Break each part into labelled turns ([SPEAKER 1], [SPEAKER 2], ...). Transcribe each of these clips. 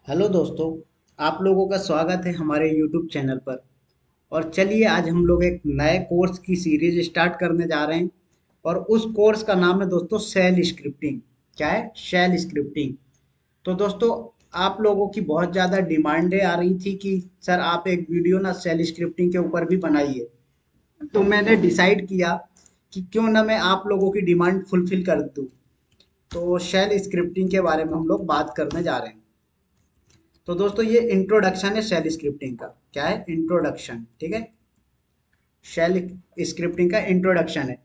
[SPEAKER 1] Hello दोस्तों। आप लोगों का स्वागत है हमारे यूट्यूब चैनल पर। और चलिए आज हम लोग एक नए कोर्स की सीरीज स्टार्ट करने जा रहे हैं। और उस कोर्स का नाम है दोस्तों शेल स्क्रिप्टिंग। क्या है? Shell scripting. तो दोस्तों, आप लोगों की बहुत ज़्यादा डिमांडें आ रही थी कि सर आप एक वीडियो ना शेल स्क्रिप्टिंग के ऊपर भी बनाइए। तो मैंने डिसाइड किया कि क्यों ना मैं आप लोगों की डिमांड फुलफिल कर दूँ। तो शेल स्क्रिप्टिंग के बारे में हम लोग बात करने जा रहे हैं। तो दोस्तों, ये इंट्रोडक्शन है शेल स्क्रिप्टिंग का। क्या है? इंट्रोडक्शन। ठीक है, शेल स्क्रिप्टिंग का इंट्रोडक्शन है।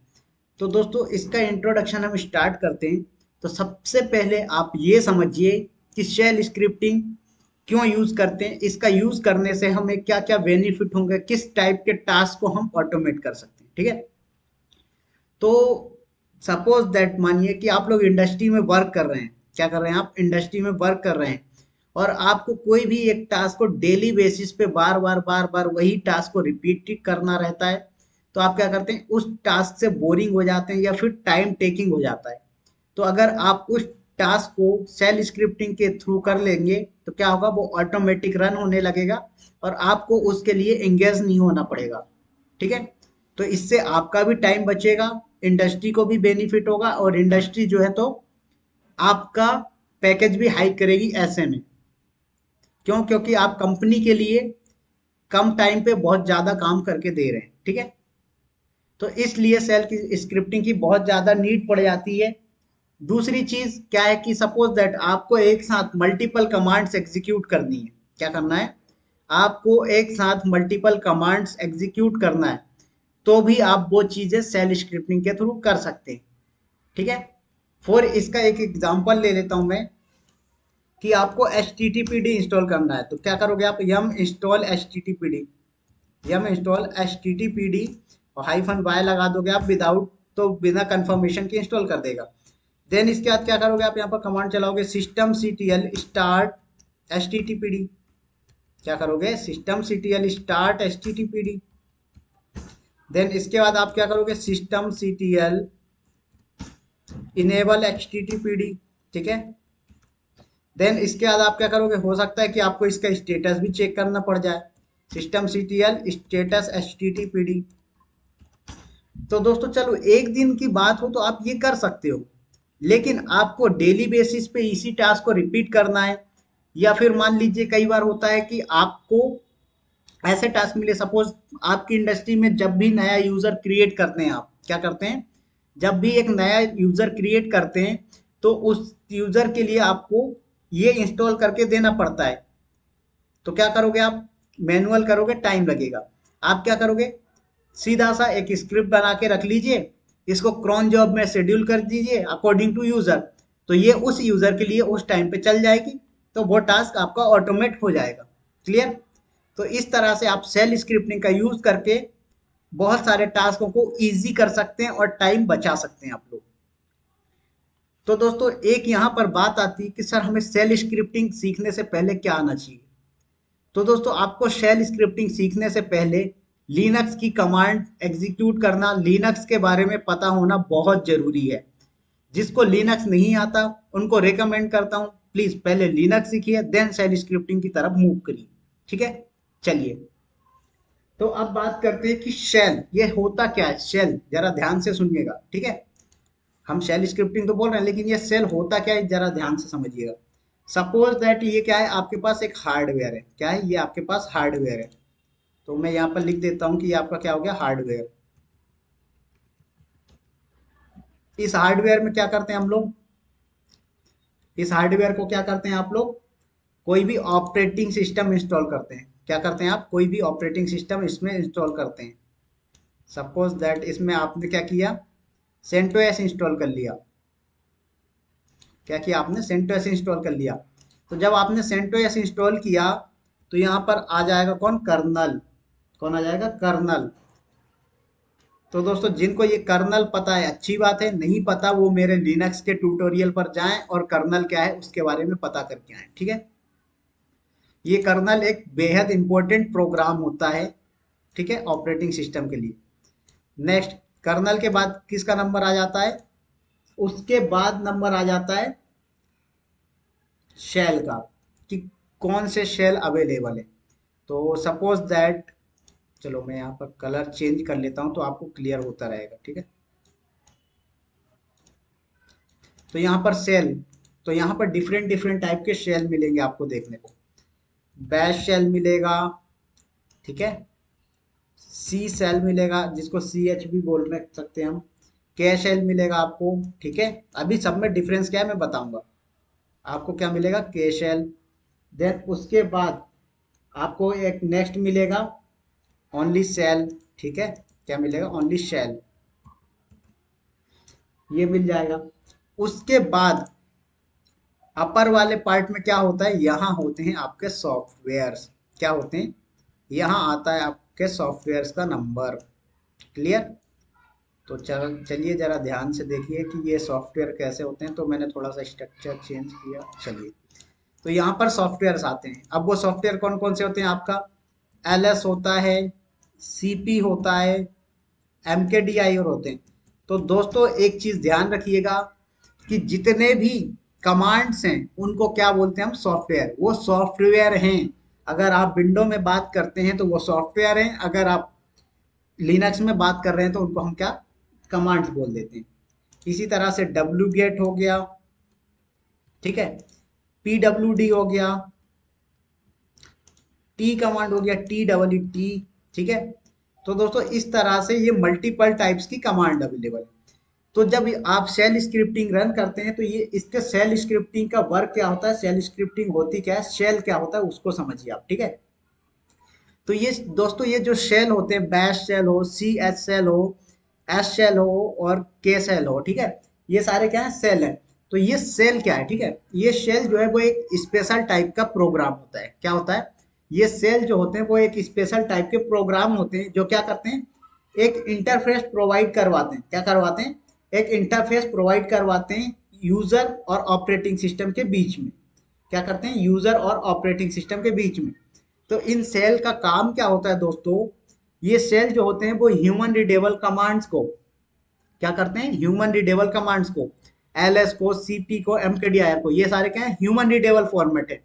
[SPEAKER 1] तो दोस्तों, इसका इंट्रोडक्शन हम स्टार्ट करते हैं। तो सबसे पहले आप ये समझिए कि शेल स्क्रिप्टिंग क्यों यूज करते हैं, इसका यूज करने से हमें क्या क्या बेनिफिट होंगे, किस टाइप के टास्क को हम ऑटोमेट कर सकते हैं। ठीक है। तो सपोज दैट, मानिए कि आप लोग इंडस्ट्री में वर्क कर रहे हैं। क्या कर रहे हैं? आप इंडस्ट्री में वर्क कर रहे हैं और आपको कोई भी एक टास्क को डेली बेसिस पे बार बार वही टास्क को रिपीट करना रहता है। तो आप क्या करते हैं? उस टास्क से बोरिंग हो जाते हैं या फिर टाइम टेकिंग हो जाता है। तो अगर आप उस टास्क को सेल स्क्रिप्टिंग के थ्रू कर लेंगे तो क्या होगा? वो ऑटोमेटिक रन होने लगेगा और आपको उसके लिए एंगेज नहीं होना पड़ेगा। ठीक है। तो इससे आपका भी टाइम बचेगा, इंडस्ट्री को भी बेनिफिट होगा और इंडस्ट्री जो है तो आपका पैकेज भी हाइक करेगी ऐसे में। क्यों? क्योंकि आप कंपनी के लिए कम टाइम पे बहुत ज्यादा काम करके दे रहे हैं। ठीक है। तो इसलिए सेल की स्क्रिप्टिंग की बहुत ज्यादा नीड पड़ जाती है। दूसरी चीज क्या है कि सपोज दैट आपको एक साथ मल्टीपल कमांड्स एग्जीक्यूट करनी है। क्या करना है? आपको एक साथ मल्टीपल कमांड्स एग्जीक्यूट करना है। तो भी आप वो चीजें सेल स्क्रिप्टिंग के थ्रू कर सकते हैं। ठीक है। फॉर इसका एक एग्जांपल ले लेता हूं मैं कि आपको H T T P D install करना है। तो क्या करोगे आप? Yum install H T T P D. Yum install H T T P D और हाइफन वाई लगा दोगे आप विदाउट, तो बिना कंफर्मेशन के इंस्टॉल कर देगा। देन इसके बाद क्या करोगे आप? यहाँ पर कमांड चलाओगे system C T L start H T T P D. क्या करोगे? System C T L start H T T P D. Then इसके बाद आप क्या करोगे? System C T L enable H T T P D. ठीक है। Then इसके बाद आप क्या करोगे? हो सकता है कि आपको इसका स्टेटस भी चेक करना पड़ जाए। System C T L status H T T P D. तो दोस्तों चलो, एक दिन की बात हो तो आप ये कर सकते हो, लेकिन आपको डेली बेसिस पे इसी टास्क को रिपीट करना है। या फिर मान लीजिए कई बार होता है कि आपको ऐसे टास्क मिले, सपोज आपकी इंडस्ट्री में जब भी नया यूजर क्रिएट करते हैं, आप क्या करते हैं? जब भी एक नया यूजर क्रिएट करते हैं तो उस यूजर के लिए आपको ये इंस्टॉल करके देना पड़ता है। तो क्या करोगे आप? मैनुअल करोगे, टाइम लगेगा। आप क्या करोगे? सीधा सा एक स्क्रिप्ट बना के रख लीजिए, इसको क्रॉन जॉब में शेड्यूल कर दीजिए अकॉर्डिंग टू यूजर। तो ये उस यूजर के लिए उस टाइम पे चल जाएगी। तो वो टास्क आपका ऑटोमेट हो जाएगा। क्लियर? तो इस तरह से आप सेल स्क्रिप्टिंग का यूज करके बहुत सारे टास्कों को इजी कर सकते हैं और टाइम बचा सकते हैं आप लोग। तो दोस्तों, एक यहाँ पर बात आती है कि सर हमें सेल स्क्रिप्टिंग सीखने से पहले क्या आना चाहिए। तो दोस्तों, आपको शेल स्क्रिप्टिंग सीखने से पहले लिनक्स की कमांड एग्जीक्यूट करना, लिनक्स के बारे में पता होना बहुत जरूरी है। जिसको लिनक्स नहीं आता उनको रेकमेंड करता हूं, प्लीज पहले लिनक्स सीखिए, देन शेल स्क्रिप्टिंग की तरफ मूव करिए। ठीक है। चलिए, तो अब बात करते हैं कि शेल ये होता क्या है। शेल जरा ध्यान से सुनिएगा। ठीक है। हम शेल स्क्रिप्टिंग तो बोल रहे हैं, लेकिन ये शेल होता क्या है जरा ध्यान से समझिएगा। सपोज दैट ये क्या है? आपके पास एक हार्डवेयर है। क्या है? ये आपके पास हार्डवेयर है। तो मैं यहाँ पर लिख देता हूँ कि ये आपका क्या हो गया? हार्डवेयर। इस हार्डवेयर में क्या करते हैं हम लोग? इस हार्डवेयर को क्या करते हैं आप लोग? कोई भी ऑपरेटिंग सिस्टम इंस्टॉल करते हैं। क्या करते हैं आप? कोई भी ऑपरेटिंग सिस्टम इसमें इंस्टॉल करते हैं। सपोज दैट इसमें आपने क्या किया? सेंटोस इंस्टॉल कर लिया। क्या किया आपने? सेंटोस इंस्टॉल कर लिया। तो जब आपने सेंटोस इंस्टॉल किया तो यहाँ पर आ जाएगा कौन? कर्नल। कौन आ जाएगा? कर्नल। तो दोस्तों, जिनको ये कर्नल पता है अच्छी बात है, नहीं पता वो मेरे लिनक्स के ट्यूटोरियल पर जाएं और कर्नल क्या है उसके बारे में पता करके आएं। ठीक है। ये कर्नल एक बेहद इंपॉर्टेंट प्रोग्राम होता है। ठीक है, ऑपरेटिंग सिस्टम के लिए। नेक्स्ट, कर्नल के बाद किसका नंबर आ जाता है? उसके बाद नंबर आ जाता है शेल का। कि कौन से शेल अवेलेबल है। तो सपोज दैट, चलो मैं यहाँ पर कलर चेंज कर लेता हूँ तो आपको क्लियर होता रहेगा, ठीक है। तो यहाँ पर शेल, तो यहाँ पर डिफरेंट डिफरेंट टाइप के शेल मिलेंगे आपको देखने को। बैश शेल मिलेगा, ठीक है। सी शेल मिलेगा जिसको सी एच भी बोल में सकते हैं हम। के शेल मिलेगा आपको, ठीक है। अभी सब में डिफरेंस क्या है मैं बताऊंगा आपको। क्या मिलेगा, के शेल। देन उसके बाद आपको एक नेक्स्ट मिलेगा ओनली शेल, ठीक है। क्या मिलेगा, ओनली शेल, ये मिल जाएगा। उसके बाद अपर वाले पार्ट में क्या होता है, यहाँ होते हैं आपके सॉफ्टवेयर्स। क्या होते हैं, यहाँ आता है आपके सॉफ्टवेयर्स का नंबर। क्लियर। तो चलिए जरा ध्यान से देखिए कि ये सॉफ्टवेयर कैसे होते हैं। तो मैंने थोड़ा सा स्ट्रक्चर चेंज किया, चलिए। तो यहाँ पर सॉफ्टवेयर्स आते हैं। अब वो सॉफ्टवेयर कौन कौन से होते हैं, आपका एल एस होता है, सी पी होता है, एम के डी आई और होते हैं। तो दोस्तों एक चीज ध्यान रखिएगा कि जितने भी कमांड्स हैं उनको क्या बोलते हैं हम, सॉफ्टवेयर। वो सॉफ्टवेयर हैं। अगर आप विंडो में बात करते हैं तो वो सॉफ्टवेयर हैं, अगर आप लिनक्स में बात कर रहे हैं तो उनको हम क्या, कमांड्स बोल देते हैं। इसी तरह से डब्ल्यू गेट हो गया, ठीक है। पी डब्ल्यू डी हो गया, टी कमांड हो गया, टी डब्ल्यू टी, ठीक है। तो दोस्तों इस तरह से ये मल्टीपल टाइप्स की कमांड अवेलेबल है। तो जब आप शेल स्क्रिप्टिंग रन करते हैं तो ये इसके शेल स्क्रिप्टिंग का वर्क क्या होता है, शेल स्क्रिप्टिंग होती क्या है, शेल क्या होता है उसको समझिए आप, ठीक है। तो ये दोस्तों ये जो शेल होते हैं, बैश शेल हो, सी एच शेल हो, एस शेल हो और के शेल हो, ठीक है। ये सारे क्या है, सेल है। तो ये सेल क्या है, ठीक है। ये शेल जो है वो एक स्पेशल टाइप का प्रोग्राम होता है। क्या होता है, ये सेल जो होते हैं वो एक स्पेशल टाइप के प्रोग्राम होते हैं जो क्या करते हैं, एक इंटरफेस प्रोवाइड करवाते हैं। क्या करवाते हैं, एक इंटरफेस प्रोवाइड करवाते हैं यूजर और ऑपरेटिंग सिस्टम के बीच में। क्या करते हैं, यूजर और ऑपरेटिंग सिस्टम के बीच में। तो इन सेल का काम क्या होता है दोस्तों, ये सेल जो होते हैं वो ह्यूमन रीडेबल कमांड्स को क्या करते हैं, ह्यूमन रीडेबल कमांड्स को, एल एस को, सीपी को, एम के डी आई को, ये सारे क्या है, ह्यूमन रीडेबल फॉर्मेट है।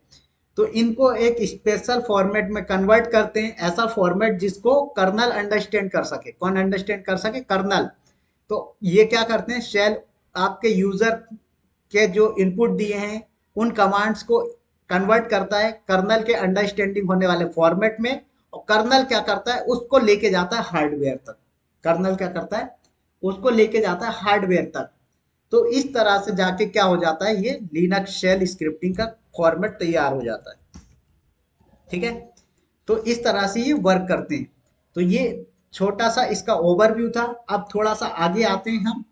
[SPEAKER 1] तो इनको एक स्पेशल फॉर्मेट में कन्वर्ट करते हैं, ऐसा फॉर्मेट जिसको कर्नल अंडरस्टैंड कर सके। कौन अंडरस्टैंड कर सके, कर्नल। तो ये क्या करते हैं, शेल आपके यूजर के जो इनपुट दिए हैं उन कमांड्स को कन्वर्ट करता है कर्नल के अंडरस्टैंडिंग होने वाले फॉर्मेट में। और कर्नल क्या करता है, उसको लेके जाता है हार्डवेयर तक। कर्नल क्या करता है, उसको लेके जाता है हार्डवेयर तक। तो इस तरह से जाके क्या हो जाता है, ये लिनक्स शेल स्क्रिप्टिंग का फॉर्मेट तैयार हो जाता है, ठीक है। तो इस तरह से ये वर्क करते हैं। तो ये छोटा सा इसका ओवरव्यू था। अब थोड़ा सा आगे आते हैं हम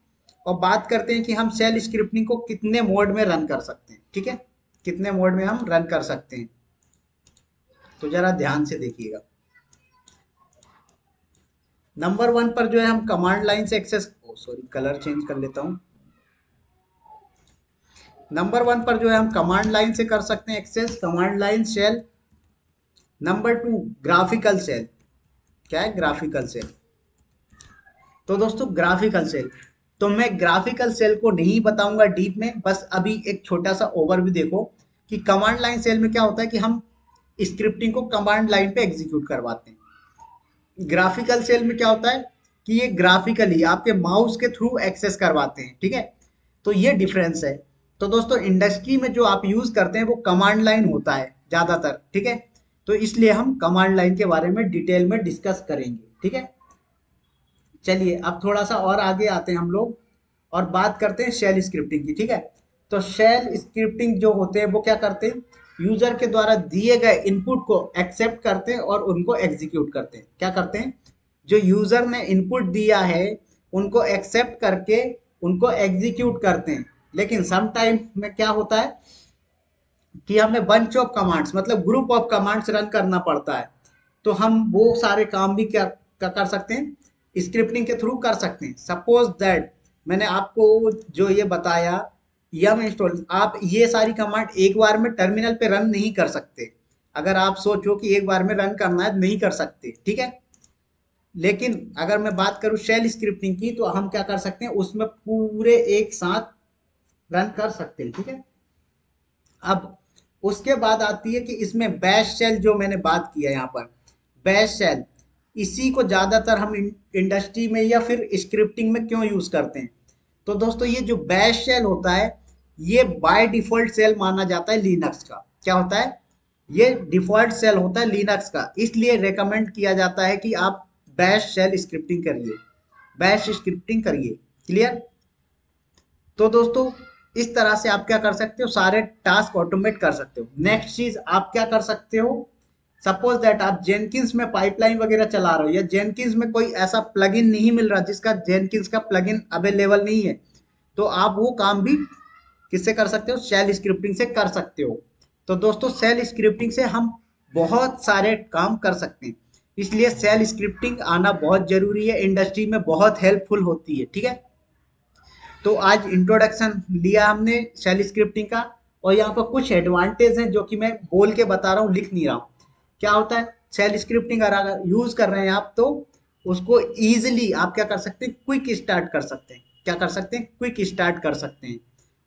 [SPEAKER 1] और बात करते हैं कि हम शेल स्क्रिप्टिंग को कितने मोड में रन कर सकते हैं, ठीक है। कितने मोड में हम रन कर सकते हैं, तो जरा ध्यान से देखिएगा। नंबर वन पर जो है हम कमांड लाइन से एक्सेस, सॉरी कलर चेंज कर लेता हूं। नंबर वन पर जो है हम कमांड लाइन से कर सकते हैं access, command line shell. Number two, graphical shell. क्या है, ग्राफिकल सेल। तो दोस्तों ग्राफिकल सेल, तो मैं ग्राफिकल सेल को नहीं बताऊंगा डीप में, बस अभी एक छोटा सा ओवरव्यू देखो कि कमांड लाइन सेल में क्या होता है कि हम स्क्रिप्टिंग को कमांड लाइन पे एग्जीक्यूट करवाते हैं। ग्राफिकल सेल में क्या होता है कि ये ग्राफिकली आपके माउस के थ्रू एक्सेस करवाते हैं, ठीक है। तो ये डिफरेंस है। तो दोस्तों इंडस्ट्री में जो आप यूज करते हैं वो कमांड लाइन होता है ज्यादातर, ठीक है। तो इसलिए हम कमांड लाइन के बारे में डिटेल में डिस्कस करेंगे, ठीक है। चलिए अब थोड़ा सा और आगे आते हैं हम लोग और बात करते हैं शेल स्क्रिप्टिंग की, ठीक है। तो शेल स्क्रिप्टिंग जो होते हैं वो क्या करते हैं, यूजर के द्वारा दिए गए इनपुट को एक्सेप्ट करते हैं और उनको एग्जीक्यूट करते हैं। क्या करते हैं, जो यूजर ने इनपुट दिया है उनको एक्सेप्ट करके उनको एग्जीक्यूट करते हैं। लेकिन सम टाइम में क्या होता है कि हमें बंच ऑफ कमांड्स मतलब ग्रुप ऑफ कमांड्स रन करना पड़ता है। तो हम वो सारे काम भी क्या कर सकते हैं, स्क्रिप्टिंग के थ्रू कर सकते हैं। सपोज दैट मैंने आपको जो ये बताया यम इंस्टॉल, आप ये सारी कमांड एक बार में टर्मिनल पे रन नहीं कर सकते। अगर आप सोचो कि एक बार में रन करना है नहीं कर सकते, ठीक है। लेकिन अगर मैं बात करूं शेल स्क्रिप्टिंग की तो हम क्या कर सकते हैं, उसमें पूरे एक साथ रन कर सकते हैं, ठीक है। अब उसके बाद आती है कि इसमें बैश शेल, जो मैंने बात की है यहाँ पर, बैश शेल, इसी को ज्यादातर हम इंडस्ट्री में या फिर स्क्रिप्टिंग में क्यों यूज करते हैं। तो दोस्तों ये जो बैश शेल होता है, ये बाय डिफॉल्ट सेल माना जाता है लिनक्स का। क्या होता है? ये डिफॉल्ट सेल होता है लिनक्स का, इसलिए रेकमेंड किया जाता है कि आप बैश शेल स्क्रिप्टिंग करिए, बैश स्क्रिप्टिंग करिए। क्लियर? तो दोस्तों इस तरह से आप क्या कर सकते हो, सारे टास्क ऑटोमेट कर सकते हो। नेक्स्ट चीज आप क्या कर सकते हो, सपोज दैट आप जेनकिंस में पाइपलाइन वगैरह चला रहे हो, या जेनकिंस में कोई ऐसा प्लगइन नहीं मिल रहा जिसका जेनकिंस का प्लगइन अवेलेबल नहीं है, तो आप वो काम भी किससे कर सकते हो, शेल स्क्रिप्टिंग से कर सकते हो। तो दोस्तों शेल स्क्रिप्टिंग से हम बहुत सारे काम कर सकते हैं, इसलिए शेल स्क्रिप्टिंग आना बहुत जरूरी है, इंडस्ट्री में बहुत हेल्पफुल होती है। ठीक है, तो आज इंट्रोडक्शन लिया हमने शेल स्क्रिप्टिंग का, और यहाँ पर कुछ एडवांटेज हैं जो कि मैं बोल के बता रहा हूँ, लिख नहीं रहा हूँ। क्या होता है शेल स्क्रिप्टिंग, अगर यूज कर रहे हैं आप तो उसको इजीली आप क्या कर सकते हैं, क्विक स्टार्ट कर सकते हैं। क्या कर सकते हैं? क्विक स्टार्ट कर सकते हैं।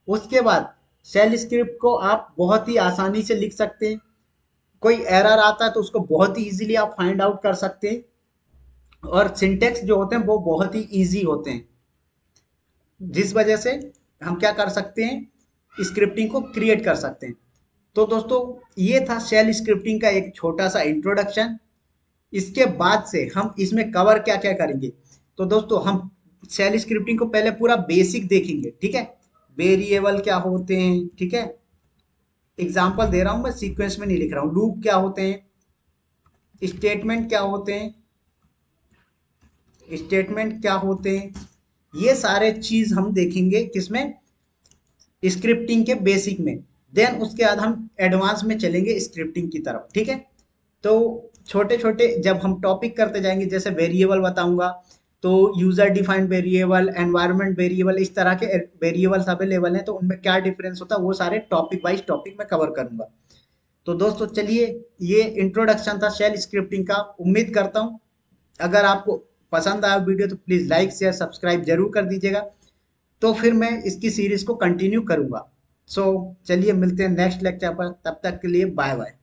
[SPEAKER 1] उसके बाद शेल स्क्रिप्ट को आप बहुत ही आसानी से लिख सकते हैं, कोई एरर आता है तो उसको बहुत ही इजीली आप फाइंड आउट कर सकते हैं, और सिंटेक्स जो होते हैं वो बहुत ही इजी होते हैं, जिस वजह से हम क्या कर सकते हैं, स्क्रिप्टिंग को क्रिएट कर सकते हैं। तो दोस्तों ये था शेल स्क्रिप्टिंग का एक छोटा सा इंट्रोडक्शन। इसके बाद से हम इसमें कवर क्या क्या करेंगे, तो दोस्तों हम शेल स्क्रिप्टिंग को पहले पूरा बेसिक देखेंगे। ठीक है, वेरिएबल क्या होते हैं, ठीक है, एग्जाम्पल दे रहा हूं मैं, सीक्वेंस में नहीं लिख रहा हूं। लूप क्या होते हैं, स्टेटमेंट क्या होते हैं, स्टेटमेंट क्या होते हैं, ये सारे चीज हम देखेंगे किसमें, स्क्रिप्टिंग के बेसिक में। देन उसके बाद हम एडवांस में चलेंगे स्क्रिप्टिंग की तरफ। ठीक है, तो छोटे छोटे जब हम टॉपिक करते जाएंगे, जैसे वेरिएबल बताऊंगा, तो user defined variable, environment variable, इस तरह के वेरिएबल्स अवेलेबल हैं, तो उनमें क्या डिफरेंस होता है वो सारे टॉपिक वाइज टॉपिक में कवर करूंगा। तो दोस्तों चलिए, ये इंट्रोडक्शन था शेल स्क्रिप्टिंग का। उम्मीद करता हूँ अगर आपको पसंद आया वीडियो तो प्लीज लाइक शेयर सब्सक्राइब जरूर कर दीजिएगा, तो फिर मैं इसकी सीरीज को कंटिन्यू करूंगा। सो चलिए मिलते हैं नेक्स्ट लेक्चर पर, तब तक के लिए बाय बाय।